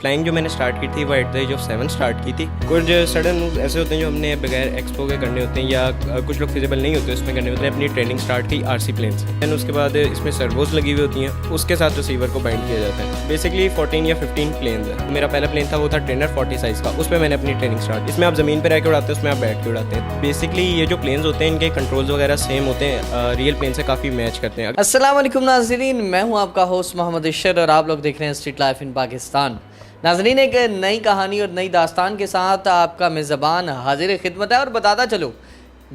Flying जो मैंने start की थी वो at the age of 7 start की थी। कुछ सडन मूव ऐसे होते हैं जो हमने बगैर एक्सपो के करने होते हैं, या कुछ लोग फिजिबल नहीं होते उसमें करने होते हैं। अपनी ट्रेनिंग स्टार्ट की आरसी प्लेन से, एंड उसके बाद इसमें सर्वोस लगी हुई होती हैं, उसके साथ रिसीवर को बाइंड किया जाता है। बेसिकली 14 या 15 प्लेन्स है। मेरा पहला प्लेन था वो था ट्रेनर 40 साइज़ का, उस पर मैंने अपनी ट्रेनिंग स्टार्ट। इसमें आप ज़मीन पर रह के उड़ाते हैं, उसमें आप बैठ के उड़ाते हैं। बेसिकली ये जो प्लेन्स होते हैं इनके कंट्रोल्स वगैरह सेम होते हैं, रियल प्लेन से काफ़ी मैच करते हैं। अस्सलाम वालेकुम नाज़रीन, मैं हूं आपका होस्ट मोहम्मद इशर और आप लोग देख रहे हैं स्ट्रीट लाइफ इन पाकिस्तान। नाज़रीन, एक नई कहानी और नई दास्तान के साथ आपका मेज़बान हाजिर खिदमत है और बताता चलो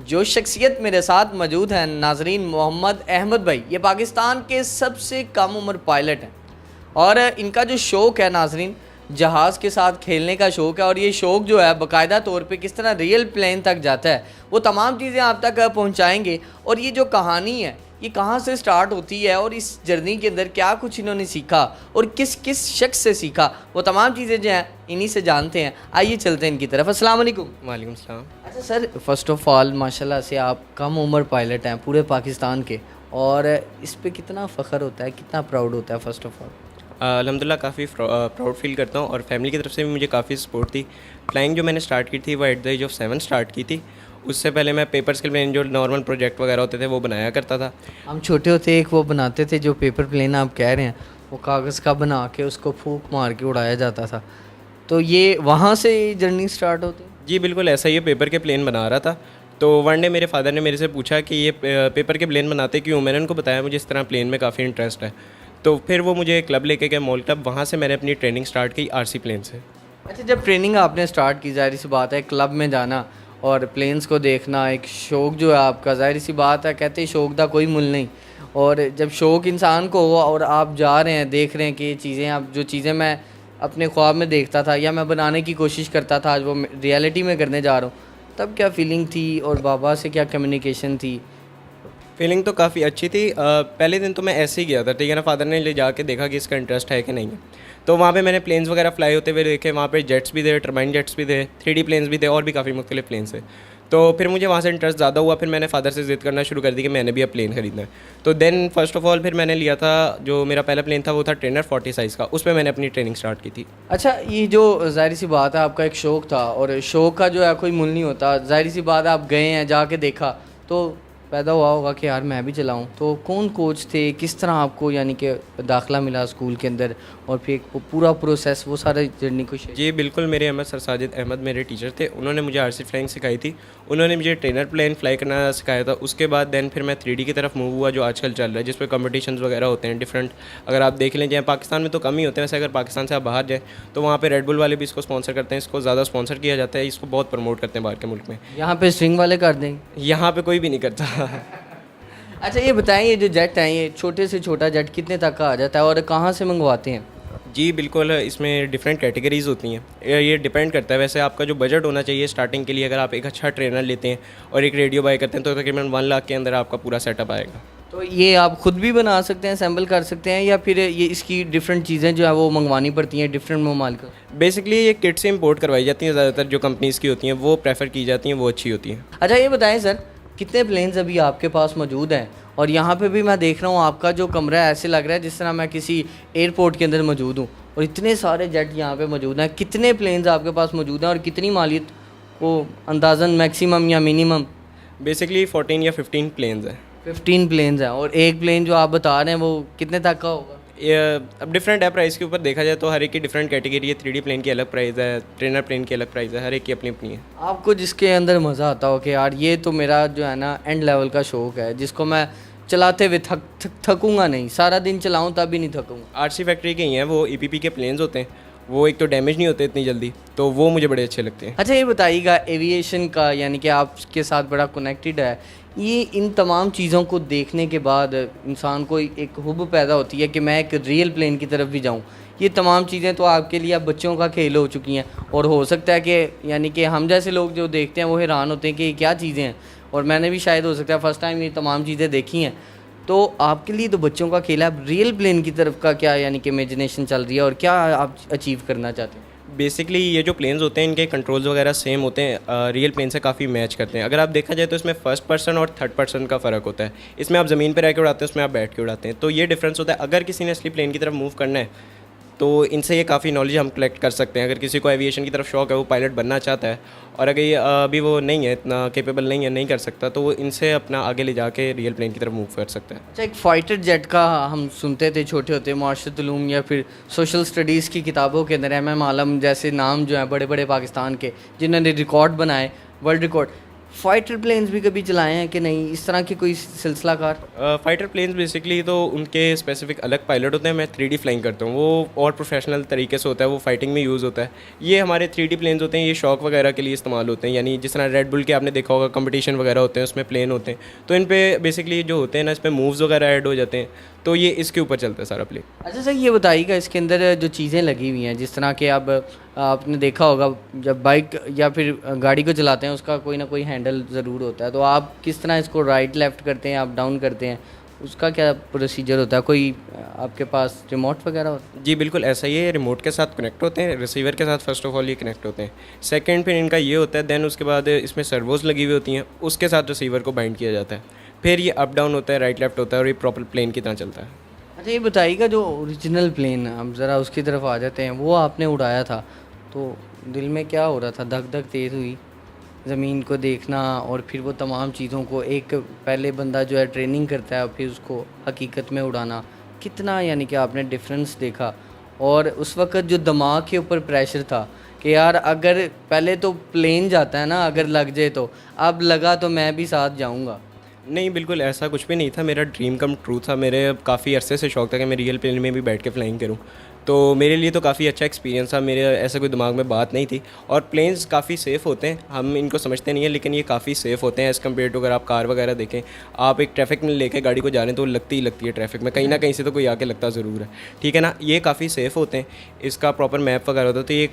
जो शख्सियत मेरे साथ मौजूद है नाज़रीन, मोहम्मद अहमद भाई, ये पाकिस्तान के सबसे कम उम्र पायलट हैं और इनका जो शौक़ है नाज़रीन, जहाज़ के साथ खेलने का शौक़ है। और ये शौक़ जो है बाकायदा तौर पे किस तरह रियल प्लेन तक जाता है वो तमाम चीज़ें आप तक पहुंचाएंगे। और ये जो कहानी है ये कहाँ से स्टार्ट होती है और इस जर्नी के अंदर क्या कुछ इन्होंने सीखा और किस किस शख्स से सीखा, वो तमाम चीज़ें जो हैं इन्हीं से जानते हैं। आइए चलते हैं इनकी तरफ। अस्सलाम वालेकुम। वालेकुम सलाम। अच्छा सर, फ़र्स्ट ऑफ़ ऑल माशाल्लाह से आप कम उम्र पायलट हैं पूरे पाकिस्तान के, और इस पे कितना फ़ख्र होता है, कितना प्राउड होता है फ़र्स्ट ऑफ़ ऑल? अल्हम्दुलिल्लाह काफ़ी प्राउड फील करता हूँ और फैमिली की तरफ से भी मुझे काफ़ी सपोर्ट थी। फ्लाइंग जो मैंने स्टार्ट की थी वो at the age of 7 start की थी। उससे पहले मैं पेपर्स के प्लेन जो नॉर्मल प्रोजेक्ट वगैरह होते थे वो बनाया करता था। हम छोटे होते एक वो बनाते थे जो पेपर प्लेन आप कह रहे हैं, वो कागज़ का बना के उसको फूंक मार के उड़ाया जाता था, तो ये वहाँ से जर्नी स्टार्ट होती है? जी बिल्कुल ऐसा ही, पेपर के प्लेन बना रहा था। तो वन डे मेरे फादर ने मेरे से पूछा कि ये पेपर के प्लेन बनाते क्यों। मैंने उनको बताया मुझे इस तरह प्लेन में काफ़ी इंटरेस्ट है। तो फिर वो मुझे क्लब लेके गए, मॉल क्लब, वहाँ से मैंने अपनी ट्रेनिंग स्टार्ट की आरसी प्लेन से। अच्छा, जब ट्रेनिंग आपने स्टार्ट की, जाहिर सी बात है क्लब में जाना और प्लेन्स को देखना एक शौक़ जो है आपका, जाहिर सी बात है कहते हैं शौक़ का कोई मुल नहीं। और जब शौक़ इंसान को हो और आप जा रहे हैं, देख रहे हैं कि ये चीज़ें, आप जो चीज़ें मैं अपने ख्वाब में देखता था या मैं बनाने की कोशिश करता था आज वो रियलिटी में करने जा रहा हूँ, तब क्या फ़ीलिंग थी और बाबा से क्या कम्युनिकेशन थी? फीलिंग तो काफ़ी अच्छी थी। पहले दिन तो मैं ऐसे ही गया था, ठीक है ना। फादर ने ले जाके देखा कि इसका इंटरेस्ट है कि नहीं है, तो वहाँ पे मैंने प्लेन्स वगैरह फ्लाई होते हुए देखे। वहाँ पे जेट्स भी थे, टर्बाइन जेट्स भी थे, 3D प्लेन्स भी थे और भी काफ़ी मुख्तलिफ प्लेन्स थे। तो फिर मुझे वहाँ से इंटरेस्ट ज़्यादा हुआ। फिर मैंने फादर से ज़िद करना शुरू कर दी कि मैंने भी अब प्लेन ख़रीदना है। तो देन फर्स्ट ऑफ ऑल फिर मैंने लिया था, जो मेरा पहला प्लेन था वो था ट्रेनर 40 साइज़ का, उस पर मैंने अपनी ट्रेनिंग स्टार्ट की थी। अच्छा, ये जो ज़ाहिर सी बात है आपका एक शौक़ था और शौक़ का जो है कोई मुल नहीं होता, ज़ाहिर सी बात है आप गए हैं, जाके देखा तो पैदा हुआ होगा कि यार मैं भी चलाऊं। तो कौन कोच थे, किस तरह आपको यानी कि दाखिला मिला स्कूल के अंदर, और फिर वो पूरा प्रोसेस, वो सारे जर्नी को शेयर? जी बिल्कुल, मेरे अहमद सर साजिद अहमद मेरे टीचर थे। उन्होंने मुझे आरसी फ्लाइंग सिखाई थी। उन्होंने मुझे ट्रेनर प्लेन फ्लाई करना सिखाया था। उसके बाद देन फिर मैं 3D की तरफ मूव हुआ, जो आजकल चल रहा है, जिस पर कॉम्पिटिशन्स वगैरह होते हैं डिफरेंट। अगर आप देख लें, जाए पाकिस्तान में तो कम ही होते हैं वैसे, अगर पाकिस्तान से आप बाहर जाएँ तो वहाँ पर रेड बुल वाले भी इसको स्पॉन्सर करते हैं। इसको ज़्यादा स्पॉन्सर किया जाता है, इसको बहुत प्रमोट करते हैं बाहर के मुल्क में। यहाँ पे स्ट्रिंग वाले कर देंगे, यहाँ पर कोई भी नहीं करता। अच्छा ये बताएं, ये जो जेट हैं, ये छोटे से छोटा जेट कितने तक का आ जाता है और कहाँ से मंगवाते हैं? जी बिल्कुल, इसमें डिफरेंट कैटेगरीज़ होती हैं। ये डिपेंड करता है वैसे आपका जो बजट होना चाहिए स्टार्टिंग के लिए। अगर आप एक अच्छा ट्रेनर लेते हैं और एक रेडियो बाय करते हैं तो तकरीबन 1 लाख के अंदर आपका पूरा सेटअप आएगा। तो ये आप खुद भी बना सकते हैं, असेंबल कर सकते हैं, या फिर ये इसकी डिफरेंट चीज़ें जो है वो मंगवानी पड़ती हैं डिफरेंट ममालिक? बेसिकली ये किट से इंपोर्ट करवाई जाती हैं। ज़्यादातर जो कंपनीज़ की होती हैं वो प्रेफर की जाती हैं, वो अच्छी होती हैं। अच्छा ये बताएं सर, कितने प्लेन्स अभी आपके पास मौजूद हैं? और यहाँ पे भी मैं देख रहा हूँ आपका जो कमरा है ऐसे लग रहा है जिस तरह मैं किसी एयरपोर्ट के अंदर मौजूद हूँ, और इतने सारे जेट यहाँ पे मौजूद हैं। कितने प्लेन्स आपके पास मौजूद हैं और कितनी मालियत को अंदाज़न मैक्सिमम या मिनिमम? बेसिकली 14 या 15 प्लेन्स हैं। 15 प्लेन्स हैं, और एक प्लेन जो आप बता रहे हैं वो कितने तक का होगा? अब डिफरेंट है प्राइस के ऊपर देखा जाए तो हर एक की डिफरेंट कैटेगरी है। 3D प्लेन की अलग प्राइस है, ट्रेनर प्लेन की अलग प्राइस है, हर एक की अपनी अपनी है। आपको जिसके अंदर मज़ा आता हो कि यार ये तो मेरा जो है ना एंड लेवल का शौक़ है, जिसको मैं चलाते हुए थकूंगा नहीं, सारा दिन चलाऊं तब भी नहीं थकूंगा। आरसी फैक्ट्री के ही हैं वो, EPP के प्लेन्स होते हैं। वो एक तो डैमेज नहीं होते इतनी जल्दी, तो वो मुझे बड़े अच्छे लगते हैं। अच्छा ये बताइएगा, एविएशन का यानी कि आपके साथ बड़ा कनेक्टेड है ये, इन तमाम चीज़ों को देखने के बाद इंसान को एक हुब पैदा होती है कि मैं एक रियल प्लेन की तरफ भी जाऊँ। ये तमाम चीज़ें तो आपके लिए अब बच्चों का खेल हो चुकी हैं, और हो सकता है कि यानी कि हम जैसे लोग जो देखते हैं वो हैरान होते हैं कि ये क्या चीज़ें हैं, और मैंने भी शायद हो सकता है फ़र्स्ट टाइम ये तमाम चीज़ें देखी हैं। तो आपके लिए तो बच्चों का खेल है, अब रियल प्लेन की तरफ का क्या यानी कि इमेजिनेशन चल रही है और क्या आप अचीव करना चाहते हैं? बेसिकली ये जो प्लेन्स होते हैं इनके कंट्रोल्स वगैरह सेम होते हैं, रियल प्लेन से काफ़ी मैच करते हैं। अगर आप देखा जाए तो इसमें फर्स्ट पर्सन और थर्ड पर्सन का फ़र्क होता है। इसमें आप ज़मीन पर रह के उड़ाते हैं, उसमें आप बैठ के उड़ाते हैं, तो ये डिफरेंस होता है। अगर किसी ने असली प्लेन की तरफ मूव करना है तो इनसे ये काफ़ी नॉलेज हम कलेक्ट कर सकते हैं। अगर किसी को एविएशन की तरफ शौक है, वो पायलट बनना चाहता है और अगर ये अभी वो नहीं है, इतना कैपेबल नहीं है, नहीं कर सकता, तो वो इनसे अपना आगे ले जाके रियल प्लेन की तरफ मूव कर सकता है। अच्छा, एक फाइटर जेट का हम सुनते थे छोटे होते, माशरत उलूम या फिर सोशल स्टडीज़ की किताबों के अंदर एम आलम जैसे नाम जो हैं बड़े बड़े पाकिस्तान के, जिन्होंने रिकॉर्ड बनाए, वर्ल्ड रिकॉर्ड, फाइटर प्लेन्स भी कभी चलाए हैं कि नहीं, इस तरह की कोई सिलसिला कार? फाइटर प्लेन्स बेसिकली तो उनके स्पेसिफिक अलग पायलट होते हैं। मैं 3D फ्लाइंग करता हूँ, वो और प्रोफेशनल तरीके से होता है, वो फाइटिंग में यूज़ होता है। ये हमारे 3D प्लेन्स होते हैं, ये शौक वगैरह के लिए इस्तेमाल होते हैं। यानी जिस तरह रेड बुल के आपने देखा होगा कंपटीशन वगैरह होते हैं, उसमें प्लेन होते हैं, तो इन पे बेसिकली जो होते हैं ना, इस पर मूव्स वगैरह ऐड हो जाते हैं, तो ये इसके ऊपर चलता है सारा प्लेन। अच्छा सर, ये बताइएगा इसके अंदर जो चीज़ें लगी हुई हैं, जिस तरह के अब आपने देखा होगा जब बाइक या फिर गाड़ी को चलाते हैं उसका कोई ना कोई हैंडल ज़रूर होता है, तो आप किस तरह इसको राइट लेफ़्ट करते हैं, आप डाउन करते हैं, उसका क्या प्रोसीजर होता है? कोई आपके पास रिमोट वगैरह होता है? जी बिल्कुल ऐसा ही है, रिमोट के साथ कनेक्ट होते हैं, रिसीवर के साथ फ़र्स्ट ऑफ ऑल ये कनेक्ट होते हैं। सेकंड फिर इनका ये होता है, देन उसके बाद इसमें सर्वोस लगी हुई होती हैं, उसके साथ रिसीवर को बाइंड किया जाता है। फिर ये अप डाउन होता है, राइट लेफ़्ट होता है और ये प्रॉपर प्लेन की तरह चलता है। अच्छा, ये बताइएगा जो ओरिजिनल प्लेन, हम ज़रा उसकी तरफ आ जाते हैं, वो आपने उड़ाया था, तो दिल में क्या हो रहा था? धक धक तेज़ हुई ज़मीन को देखना और फिर वो तमाम चीज़ों को, एक पहले बंदा जो है ट्रेनिंग करता है फिर उसको हकीकत में उड़ाना, कितना यानी कि आपने डिफरेंस देखा? और उस वक्त जो दिमाग के ऊपर प्रेशर था कि यार अगर पहले तो प्लेन जाता है ना, अगर लग जाए तो, अब लगा तो मैं भी साथ जाऊंगा। नहीं बिल्कुल ऐसा कुछ भी नहीं था, मेरा ड्रीम कम ट्रू था। मेरे काफ़ी अरसे से शौक था कि मैं रियल प्लेन में भी बैठ के फ़्लाइंग करूं, तो मेरे लिए तो काफ़ी अच्छा एक्सपीरियंस था। मेरे ऐसा कोई दिमाग में बात नहीं थी। और प्लेन्स काफ़ी सेफ़ होते हैं, हम इनको समझते नहीं हैं, लेकिन ये काफ़ी सेफ़ होते हैं एज़ कम्पेयर टू अगर आप कार वगैरह देखें। आप एक ट्रैफिक में लेके गाड़ी को जा रहे हैं तो लगती ही लगती है ट्रैफिक में, कहीं ना कहीं से तो कोई आके लगता ज़रूर है, ठीक है ना। ये काफ़ी सेफ़ होते हैं, इसका प्रॉपर मैप वगैरह होता है, तो ये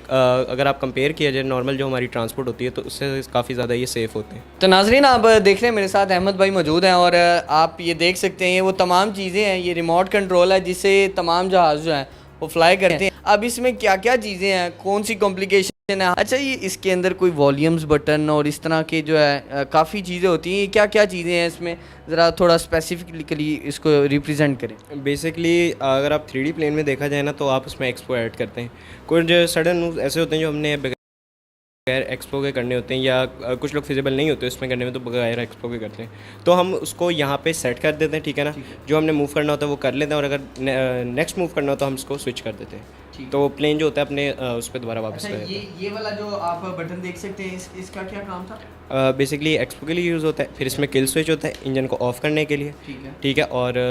अगर आप कंपेयर किया जाए नॉर्मल जो हमारी ट्रांसपोर्ट होती है, तो उससे काफ़ी ज़्यादा ये सेफ़ होते हैं। तो नाजरीन, आप देख रहे हैं मेरे साथ अहमद भाई मौजूद हैं और आप ये देख सकते हैं, ये वो तमाम चीज़ें हैं, ये रिमोट कंट्रोल है जिससे तमाम जहाज़ जो हैं वो फ्लाई करते हैं। अब इसमें क्या क्या चीज़ें हैं, कौन सी कॉम्प्लिकेशन है? अच्छा, ये इसके अंदर कोई वॉल्यूम्स बटन और इस तरह के जो है काफ़ी चीज़ें होती हैं, क्या क्या चीज़ें हैं इसमें, ज़रा थोड़ा स्पेसिफिकली इसको रिप्रेजेंट करें। बेसिकली अगर आप 3D प्लेन में देखा जाए ना, तो आप उसमें एक्सपो ऐड करते हैं। कुछ सडन मूव ऐसे होते हैं जो हमने बगैर एक्सपो के करने होते हैं, या कुछ लोग फिजिबल नहीं होते उसमें करने में, तो बगैर एक्सपो के करते हैं, तो हम उसको यहाँ पे सेट कर देते हैं, ठीक है ना। जो हमने मूव करना होता है वो कर लेते हैं, और अगर नेक्स्ट मूव करना होता है हम उसको स्विच कर देते हैं, तो प्लेन जो होता है अपने उस पर दोबारा वापस कर देते हैं। ये वाला जो आप बटन देख सकते हैं, इसका क्या काम था? बेसिकली एक्सपो के लिए यूज़ होता है, फिर इसमें किल स्विच होता है इंजन को ऑफ करने के लिए, ठीक है। और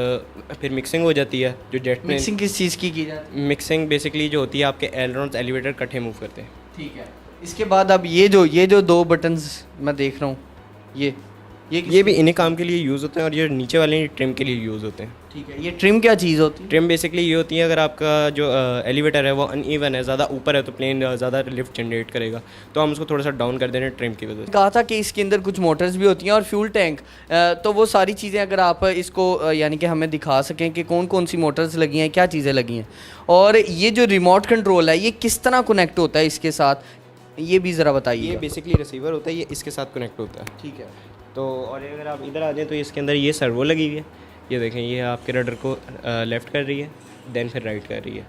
फिर मिक्सिंग हो जाती है, जो जेट प्लेन। मिक्सिंग किस चीज़ की जाती है? मिक्सिंग बेसिकली जो होती है आपके एलरॉन्स एलिवेटर इकट्ठे मूव करते हैं, ठीक है। इसके बाद अब ये जो दो बटन्स मैं देख रहा हूँ, ये भी इन्हीं काम के लिए यूज़ होते हैं, और ये नीचे वाले ट्रिम के लिए यूज़ होते हैं, ठीक है। ये ट्रिम क्या चीज़ होती है? ट्रिम बेसिकली ये होती है, अगर आपका जो एलिवेटर है वो अनइवन है, ज़्यादा ऊपर है, तो प्लेन ज़्यादा लिफ्ट जनरेट करेगा, तो हम उसको थोड़ा सा डाउन कर दे रहे हैं ट्रिम की वजह से। कहा था कि इसके अंदर कुछ मोटर्स भी होती हैं और फ्यूल टैंक, तो वो सारी चीज़ें अगर आप इसको यानी कि हमें दिखा सकें कि कौन कौन सी मोटर्स लगी हैं, क्या चीज़ें लगी हैं, और ये जो रिमोट कंट्रोल है ये किस तरह कनेक्ट होता है इसके साथ, ये भी ज़रा बताइए। ये बेसिकली रिसीवर होता है, ये इसके साथ कनेक्ट होता है, ठीक है। तो और अगर आप इधर आ जाएँ तो इसके अंदर ये सर्वो लगी हुई है, ये देखें, ये आपके रडर को लेफ़्ट कर रही है, देन फिर राइट कर रही है,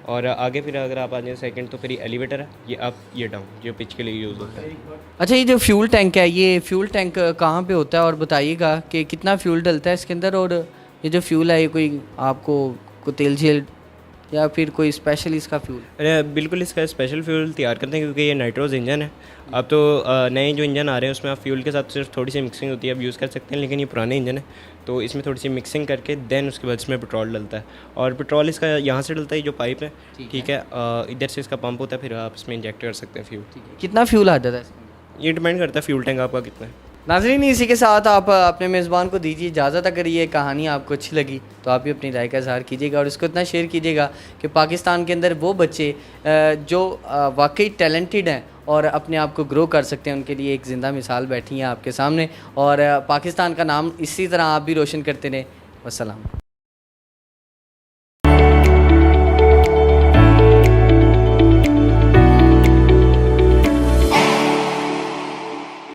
और आगे फिर अगर आप आ जाएँ सेकंड, तो फिर ये एलिवेटर है, ये अप ये डाउन, जो पिच के लिए यूज़ होता है। अच्छा, ये जो फ्यूल टैंक है, ये फ्यूल टैंक कहाँ पे होता है, और बताइएगा कि कितना फ्यूल डलता है इसके अंदर, और ये जो फ्यूल है ये कोई आपको तेल झेल या फिर कोई स्पेशल इसका फ्यूल? अरे बिल्कुल, इसका स्पेशल फ्यूल तैयार करते हैं, क्योंकि ये नाइट्रोज इंजन है। अब तो नए जो इंजन आ रहे हैं उसमें आप फ्यूल के साथ सिर्फ थोड़ी सी मिक्सिंग होती है, आप यूज़ कर सकते हैं, लेकिन ये पुराने इंजन है, तो इसमें थोड़ी सी मिक्सिंग करके देन उसके बाद इसमें पेट्रोल डलता है, और पेट्रोल इसका यहाँ से डलता है, जो पाइप है, ठीक है, इधर से इसका पंप होता है, फिर आप इसमें इंजेक्ट कर सकते हैं फ्यूल। कितना फ्यूल आ जाता है इसमें? ये डिपेंड करता है फ्यूल टैंक आपका कितना है। नाज़रीन, इसी के साथ आप अपने मेज़बान को दीजिए इजाज़त। अगर ये कहानी आपको अच्छी लगी तो आप भी अपनी राय का इज़हार कीजिएगा, और इसको इतना शेयर कीजिएगा कि पाकिस्तान के अंदर वो बच्चे जो वाकई टैलेंटेड हैं और अपने आप को ग्रो कर सकते हैं, उनके लिए एक ज़िंदा मिसाल बैठी है आपके सामने, और पाकिस्तान का नाम इसी तरह आप भी रोशन करते रहें। वस्सलाम।